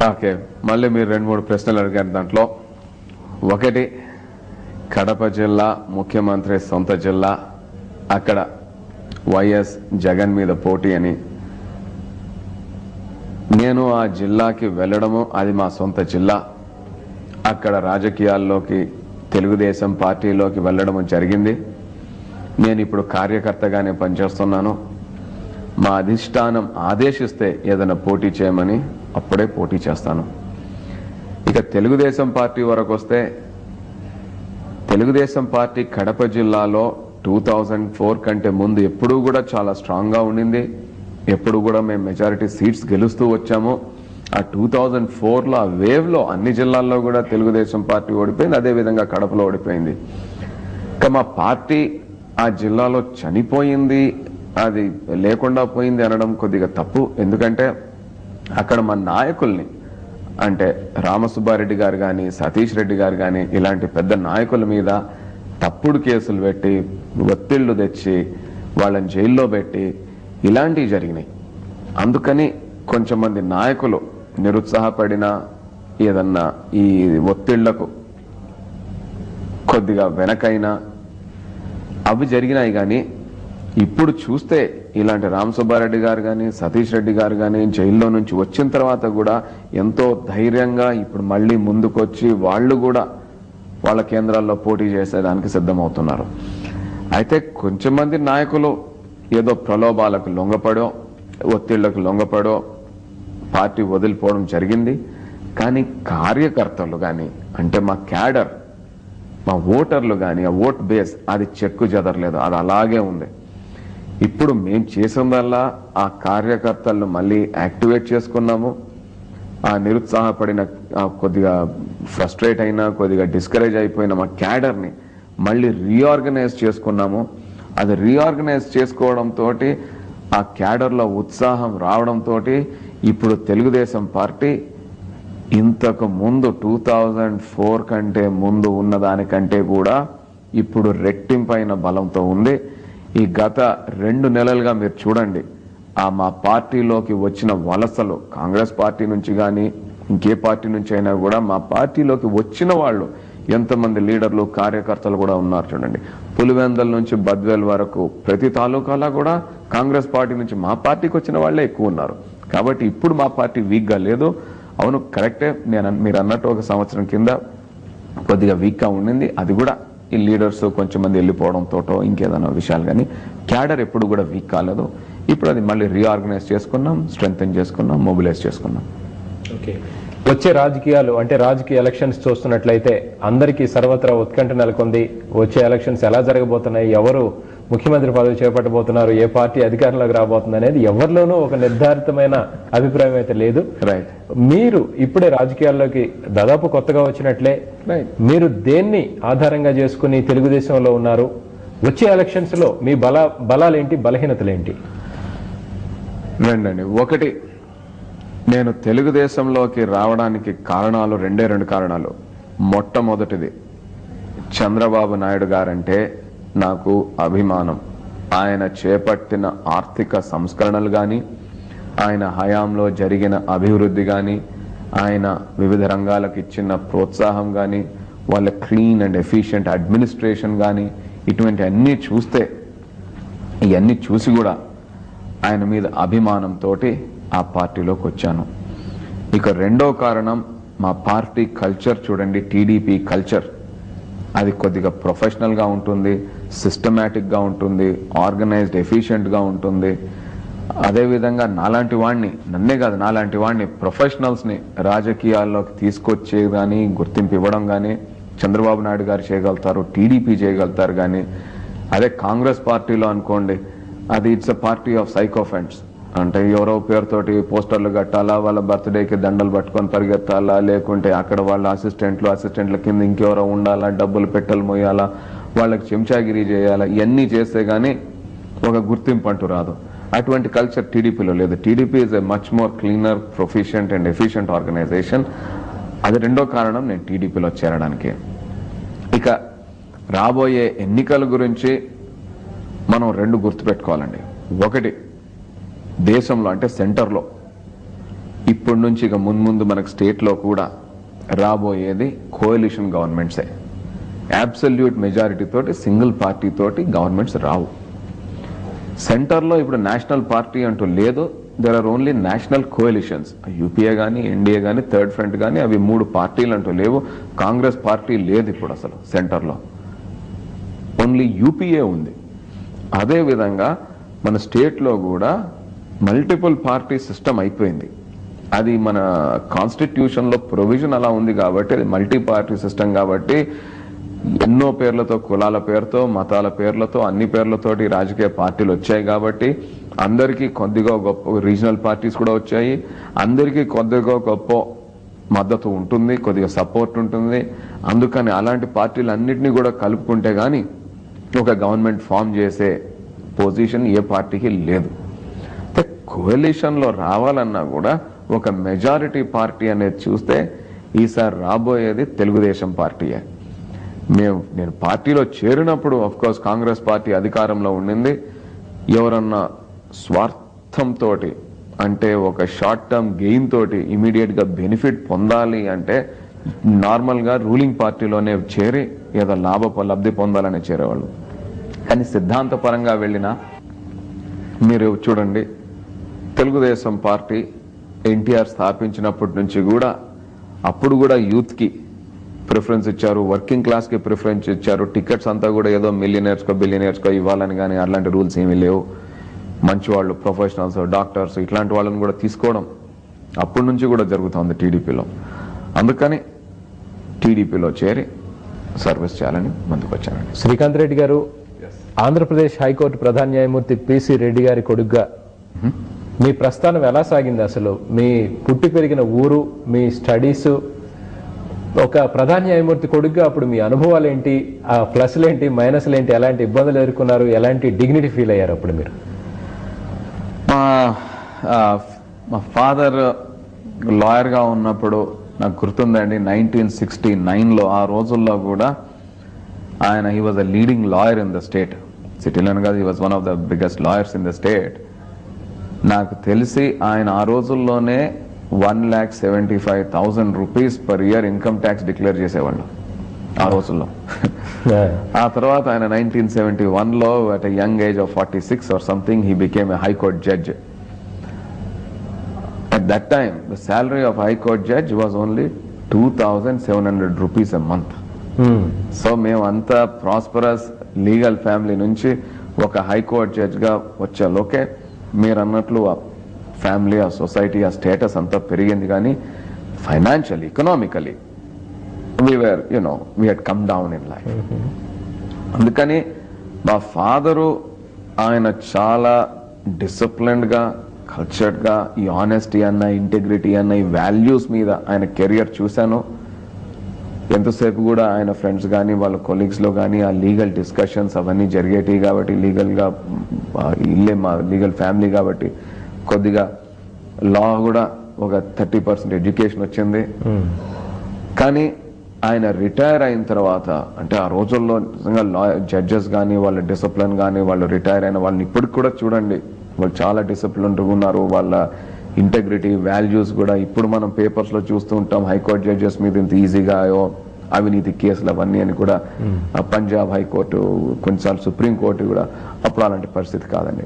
Okay, మళ్ళీ మీరు 2-3 ప్రశ్నలు అడిగారు. దాంట్లో ఒకటి, కడప జిల్లా ముఖ్యమంత్రి సొంత జిల్లా, అక్కడ వైఎస్ జగన్ మీద పోటీ అని. నేను ఆ జిల్లాకి వెళ్ళడము, అది మా సొంత జిల్లా, అక్కడ రాజకీయాల్లోకి తెలుగుదేశం పార్టీలోకి వెళ్ళడము జరిగింది. నేను ఇప్పుడు కార్యకర్తగానే పనిచేస్తున్నాను. మా అధిష్టానం ఆదేశిస్తే ఏదైనా పోటీ చేయమని అప్పుడే పోటీ చేస్తాను. ఇక తెలుగుదేశం పార్టీ వరకు వస్తే, తెలుగుదేశం పార్టీ కడప జిల్లాలో 2004 కంటే ముందు ఎప్పుడూ కూడా చాలా స్ట్రాంగ్గా ఉండింది. ఎప్పుడు కూడా మేము మెజారిటీ సీట్స్ గెలుస్తూ వచ్చాము. ఆ 2004లో ఆ వేవ్లో అన్ని జిల్లాల్లో కూడా తెలుగుదేశం పార్టీ ఓడిపోయింది, అదేవిధంగా కడపలో ఓడిపోయింది. ఇక మా పార్టీ ఆ జిల్లాలో చనిపోయింది, అది లేకుండా పోయింది అనడం కొద్దిగా తప్పు. ఎందుకంటే అక్కడ మా నాయకుల్ని, అంటే రామసుబ్బారెడ్డి గారు కానీ, సతీష్ రెడ్డి గారు కానీ, ఇలాంటి పెద్ద నాయకుల మీద తప్పుడు కేసులు పెట్టి, ఒత్తిళ్లు తెచ్చి, వాళ్ళని జైల్లో పెట్టి ఇలాంటివి జరిగినాయి. అందుకని కొంచెం మంది నాయకులు నిరుత్సాహపడినా, ఏదన్నా ఈ ఒత్తిళ్లకు కొద్దిగా వెనకైనా అవి జరిగినాయి. కానీ ఇప్పుడు చూస్తే ఇలాంటి రామసుబ్బారెడ్డి గారు కానీ, సతీష్ రెడ్డి గారు కానీ జైల్లో నుంచి వచ్చిన తర్వాత కూడా ఎంతో ధైర్యంగా ఇప్పుడు మళ్ళీ ముందుకొచ్చి వాళ్ళు కూడా వాళ్ళ కేంద్రాల్లో పోటీ చేసేదానికి సిద్ధమవుతున్నారు. అయితే కొంచెం మంది నాయకులు ఏదో ప్రలోభాలకు లొంగపడో, ఒత్తిళ్లకు లొంగపడో పార్టీ వదిలిపోవడం జరిగింది. కానీ కార్యకర్తలు కానీ, అంటే మా క్యాడర్, మా ఓటర్లు కానీ, ఆ ఓట్ బేస్ అది చెక్కు చెదరలేదు, అది అలాగే ఉంది. ఇప్పుడు మేము చేసిందల్లా ఆ కార్యకర్తలను మళ్ళీ యాక్టివేట్ చేసుకున్నాము. ఆ నిరుత్సాహపడిన, కొద్దిగా ఫ్రస్ట్రేట్ అయినా, కొద్దిగా డిస్కరేజ్ అయిపోయిన మా క్యాడర్ని మళ్ళీ రీఆర్గనైజ్ చేసుకున్నాము. అది రీఆర్గనైజ్ చేసుకోవడంతో, ఆ క్యాడర్లో ఉత్సాహం రావడంతో ఇప్పుడు తెలుగుదేశం పార్టీ ఇంతకు ముందు 2004 కంటే ముందు ఉన్నదానికంటే కూడా ఇప్పుడు రెట్టింపైన బలంతో ఉంది. ఈ గత 2 నెలలుగా మీరు చూడండి, మా పార్టీలోకి వచ్చిన వలసలు, కాంగ్రెస్ పార్టీ నుంచి కానీ ఇంకే పార్టీ నుంచి అయినా కూడా మా పార్టీలోకి వచ్చిన వాళ్ళు ఎంతమంది లీడర్లు, కార్యకర్తలు కూడా ఉన్నారు చూడండి. పులివెందల నుంచి బద్వేల్ వరకు ప్రతి తాలూకాలో కూడా కాంగ్రెస్ పార్టీ నుంచి మా పార్టీకి వచ్చిన వాళ్ళే ఎక్కువ ఉన్నారు. కాబట్టి ఇప్పుడు మా పార్టీ వీక్గా లేదు. అవును, కరెక్టే, మీరు అన్నట్టు ఒక సంవత్సరం కింద కొద్దిగా వీక్గా ఉండింది. అది కూడా ఈ లీడర్స్ కొంచెం మంది వెళ్ళిపోవడంతో ఇంకేదైనా విషయాలు, కానీ క్యాడర్ ఎప్పుడు కూడా వీక్ కాలేదు. ఇప్పుడు అది మళ్ళీ రీఆర్గనైజ్ చేసుకున్నాం, స్ట్రెంగ్తన్ చేసుకున్నాం, మొబిలైజ్ చేసుకున్నాం. ఓకే, వచ్చే రాజకీయాలు అంటే రాజకీయ ఎలక్షన్స్ చూస్తున్నట్లయితే అందరికీ సర్వత్రా ఉత్కంఠ నెలకొంది. వచ్చే ఎలక్షన్స్ ఎలా జరగబోతున్నాయి, ఎవరు ముఖ్యమంత్రి పదవి చేపట్టబోతున్నారు, ఏ పార్టీ అధికారంలోకి రాబోతుంది అనేది ఎవరిలోనూ ఒక నిర్ధారితమైన అభిప్రాయం అయితే లేదు. రైట్, మీరు ఇప్పుడే రాజకీయాల్లోకి దాదాపు కొత్తగా వచ్చినట్లే, మీరు దేన్ని ఆధారంగా చేసుకుని తెలుగుదేశంలో ఉన్నారు? వచ్చే ఎలక్షన్స్ లో మీ బలాలేంటి, బలహీనతలేంటి? రండి. ఒకటి, నేను తెలుగుదేశంలోకి రావడానికి కారణాలు 2 కారణాలు. మొట్టమొదటిది, చంద్రబాబు నాయుడు గారంటే నాకు అభిమానం. ఆయన చేపట్టిన ఆర్థిక సంస్కరణలు కానీ, ఆయన హయాంలో జరిగిన అభివృద్ధి కానీ, ఆయన వివిధ రంగాలకు ఇచ్చిన ప్రోత్సాహం కానీ, వాళ్ళ క్లీన్ అండ్ ఎఫిషియెంట్ అడ్మినిస్ట్రేషన్ కానీ, ఇటువంటి అన్నీ చూస్తే, ఇవన్నీ చూసి కూడా ఆయన మీద అభిమానంతో ఆ పార్టీలోకి వచ్చాను. ఇక 2వ కారణం, మా పార్టీ కల్చర్ చూడండి. టీడీపీ కల్చర్ అది కొద్దిగా ప్రొఫెషనల్గా ఉంటుంది, సిస్టమేటిక్గా ఉంటుంది, ఆర్గనైజ్డ్ ఎఫిషియెంట్గా ఉంటుంది. అదేవిధంగా నాలాంటి వాడిని, నన్నే కాదు నాలాంటి వాడిని, ప్రొఫెషనల్స్ని రాజకీయాల్లోకి తీసుకొచ్చే కానీ, గుర్తింపు ఇవ్వడం కానీ చంద్రబాబు నాయుడు గారు చేయగలుగుతారు, టీడీపీ చేయగలుగుతారు. కానీ అదే కాంగ్రెస్ పార్టీలో అనుకోండి, అది ఇట్స్ అ పార్టీ ఆఫ్ సైకోఫెంట్స్. అంటే ఎవరో పేరుతోటి పోస్టర్లు కట్టాలా, వాళ్ళ బర్త్డేకి దండలు పట్టుకొని పరిగెత్తాలా, లేకుంటే అక్కడ వాళ్ళ అసిస్టెంట్ల కింద ఇంకెవరో ఉండాలా, డబ్బులు పెట్టెలు మోయాలా, వాళ్ళకి చెంచాగిరి చేయాలా, ఇవన్నీ చేస్తే కానీ ఒక గుర్తింపు అంటూ రాదు. అటువంటి కల్చర్ టీడీపీలో లేదు. TDP is a much more cleaner, proficient and efficient organization. అది 2వ కారణం నేను టీడీపీలో చేరడానికి. ఇక రాబోయే ఎన్నికల గురించి మనం 2 గుర్తుపెట్టుకోవాలండి. ఒకటి, దేశంలో అంటే సెంటర్లో ఇప్పటి నుంచి ఇక ముందు మనకు స్టేట్లో కూడా రాబోయేది కోalition గవర్నమెంట్సే. అబ్సల్యూట్ మెజారిటీ తోటి సింగిల్ పార్టీ తోటి గవర్నమెంట్స్ రావు. సెంటర్లో ఇప్పుడు నేషనల్ పార్టీ అంటూ లేదు. There are only national coalitions. UPA కానీ, ఎన్డీఏ కానీ, థర్డ్ ఫ్రంట్ కానీ, అవి 3 పార్టీలు అంటూ లేవు. కాంగ్రెస్ పార్టీ లేదు ఇప్పుడు అసలు సెంటర్లో, ఓన్లీ యూపీఏ ఉంది. అదేవిధంగా మన స్టేట్లో కూడా మల్టిపుల్ పార్టీ సిస్టమ్ అయిపోయింది. అది మన కాన్స్టిట్యూషన్లో ప్రొవిజన్ అలా ఉంది కాబట్టి, అది మల్టీ పార్టీ సిస్టమ్ కాబట్టి ఎన్నో పేర్లతో, కులాల పేరుతో, మతాల పేర్లతో, అన్ని పేర్లతోటి రాజకీయ పార్టీలు వచ్చాయి కాబట్టి అందరికీ కొద్దిగా గొప్ప రీజనల్ పార్టీస్ కూడా వచ్చాయి. అందరికీ కొద్దిగా గొప్ప మద్దతు ఉంటుంది, కొద్దిగా సపోర్ట్ ఉంటుంది. అందుకని అలాంటి పార్టీలు అన్నింటినీ కూడా కలుపుకుంటే కానీ ఒక గవర్నమెంట్ ఫామ్ చేసే పొజిషన్ ఏ పార్టీకి లేదు. కోalitionలో రావాలన్నా కూడా ఒక మెజారిటీ పార్టీ అనేది చూస్తే ఈసారి రాబోయేది తెలుగుదేశం పార్టీయే. నేను పార్టీలో చేరినప్పుడు కోర్స్ కాంగ్రెస్ పార్టీ అధికారంలో ఉండింది. ఎవరన్నా స్వార్థంతో, అంటే ఒక షార్ట్ టర్మ్ గెయిన్ తోటి ఇమీడియట్గా బెనిఫిట్ పొందాలి అంటే నార్మల్గా రూలింగ్ పార్టీలోనే చేరి ఏదో లబ్ధి పొందాలని చేరేవాళ్ళు. కానీ సిద్ధాంతపరంగా వెళ్ళినా మీరు చూడండి, తెలుగుదేశం పార్టీ ఎన్టీఆర్ స్థాపించినప్పటి నుంచి కూడా అప్పుడు కూడా యూత్కి ప్రిఫరెన్స్ ఇచ్చారు, వర్కింగ్ క్లాస్కి ప్రిఫరెన్స్ ఇచ్చారు. టికెట్స్ అంతా కూడా ఏదో మిలియనర్స్కో బిలియనర్స్కో ఇవ్వాలని కానీ అలాంటి రూల్స్ ఏమీ లేవు. మంచి వాళ్ళు, ప్రొఫెషనల్స్, డాక్టర్స్ ఇట్లాంటి వాళ్ళని కూడా తీసుకోవడం అప్పటి నుంచి కూడా జరుగుతుంది టీడీపీలో. అందుకని టీడీపీలో చేరి సర్వీస్ చేయాలని ముందుకు వచ్చానండి. శ్రీకాంత్ రెడ్డి గారు, ఆంధ్రప్రదేశ్ హైకోర్టు ప్రధాన న్యాయమూర్తి పిసి రెడ్డి గారి కొడుకుగా మీ ప్రస్థానం ఎలా సాగింది? అసలు మీ పుట్టి పెరిగిన ఊరు, మీ స్టడీస్, ఒక ప్రధాన న్యాయమూర్తి కొడుకుగా అప్పుడు మీ అనుభవాలు ఏంటి, ఆ ప్లస్లు ఏంటి, మైనస్లు ఏంటి, ఎలాంటి ఇబ్బందులు ఎదుర్కొన్నారు, ఎలాంటి డిగ్నిటీ ఫీల్ అయ్యారు అప్పుడు మీరు? మా ఫాదర్ లాయర్గా ఉన్నప్పుడు నాకు గుర్తుందండి, 1969లో ఆ రోజుల్లో కూడా ఆయన he was a leading lawyer in the state. సిటీలోనే కాదు, he was one of the biggest lawyers in the state. నాకు తెలిసి ఆయన ఆ రోజుల్లోనే 1,75,000 rupees per year income tax declare చేసేవాళ్ళు ఆ రోజుల్లో. ఆ తర్వాత ఆయన 1971లో at a young age of 46 or something he became a high court judge. At that time the salary of high court judge was only 2,700 rupees a month. So మేమంతా prosperous legal family నుంచి ఒక high court జడ్జ్గా వచ్చేలోకే మీరు అన్నట్లు ఆ family, ఆ society, ఆ status అంతా పెరిగింది. కానీ financially, economically we had come down in life. అందుకని మా ఫాదరు ఆయన చాలా డిసిప్లిన్డ్గా, కల్చర్డ్గా, ఈ ఆనెస్టీ అన్న, ఇంటెగ్రిటీ అన్న, ఈ వాల్యూస్ మీద ఆయన కెరియర్ చూశాను. ఎంతసేపు కూడా ఆయన ఫ్రెండ్స్ కానీ వాళ్ళ కొలీగ్స్లో కానీ ఆ లీగల్ డిస్కషన్స్ అవన్నీ జరిగేటివి కాబట్టి, లీగల్గా ఇల్లే మా లీగల్ ఫ్యామిలీ కాబట్టి కొద్దిగా లా కూడా ఒక 30% ఎడ్యుకేషన్ వచ్చింది. కానీ ఆయన రిటైర్ అయిన తర్వాత, అంటే ఆ రోజుల్లో నిజంగా జడ్జెస్ కానీ వాళ్ళ డిసిప్లిన్ కానీ, వాళ్ళు రిటైర్ అయిన వాళ్ళని ఇప్పటికి కూడా చూడండి, వాళ్ళు చాలా డిసిప్లిన్గా ఉన్నారు. వాళ్ళ ఇంటెగ్రిటీ, వాల్యూస్ కూడా ఇప్పుడు మనం పేపర్స్లో చూస్తూ ఉంటాం, హైకోర్టు జడ్జెస్ మీద ఇంత ఈజీగా అవినీతి కేసులు అవన్నీ అని కూడా. పంజాబ్ హైకోర్టు, కొన్నిసార్లు సుప్రీంకోర్టు కూడా, అప్పుడు అలాంటి పరిస్థితి కాదండి.